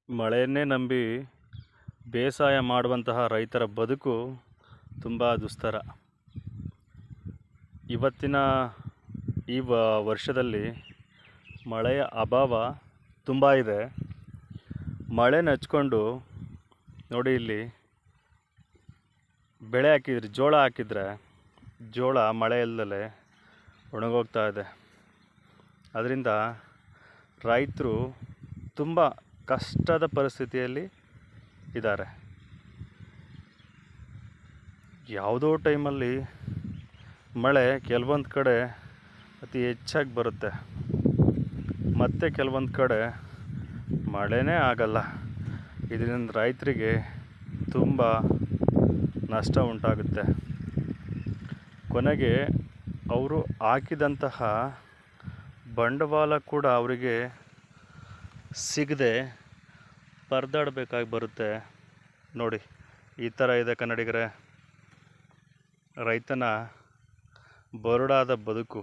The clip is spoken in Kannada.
ಮಳೆಯನ್ನೇ ನಂಬಿ ಬೇಸಾಯ ಮಾಡುವಂತಹ ರೈತರ ಬದುಕು ತುಂಬ ದುಸ್ತರ. ಇವತ್ತಿನ ಈ ವರ್ಷದಲ್ಲಿ ಮಳೆಯ ಅಭಾವ ತುಂಬ ಇದೆ. ಮಳೆ ನೆಚ್ಕೊಂಡು ನೋಡಿ, ಇಲ್ಲಿ ಬೆಳೆ ಹಾಕಿದ್ರೆ, ಜೋಳ ಹಾಕಿದರೆ ಜೋಳ ಮಳೆ ಇಲ್ಲದಲೆ ಒಣಗೋಗ್ತಾ ಇದೆ. ಅದರಿಂದ ರೈತರು ತುಂಬ ಕಷ್ಟದ ಪರಿಸ್ಥಿತಿಯಲ್ಲಿ ಇದ್ದಾರೆ. ಯಾವುದೋ ಟೈಮಲ್ಲಿ ಮಳೆ ಕೆಲವೊಂದು ಕಡೆ ಅತಿ ಹೆಚ್ಚಾಗಿ ಬರುತ್ತೆ, ಮತ್ತು ಕೆಲವೊಂದು ಕಡೆ ಮಳೆನೇ ಆಗಲ್ಲ. ಇದರಿಂದ ರೈತರಿಗೆ ತುಂಬ ನಷ್ಟ ಉಂಟಾಗುತ್ತೆ. ಕೊನೆಗೆ ಅವರು ಹಾಕಿದಂತಹ ಬಂಡವಾಳ ಕೂಡ ಅವರಿಗೆ ಸಿಗದೆ ಪರದಾಡಬೇಕಾಗಿ ಬರುತ್ತೆ. ನೋಡಿ, ಈ ಥರ ಇದೆ ಕನ್ನಡಿಗರೇ ರೈತನ ಬರುಡಾದ ಬದುಕು.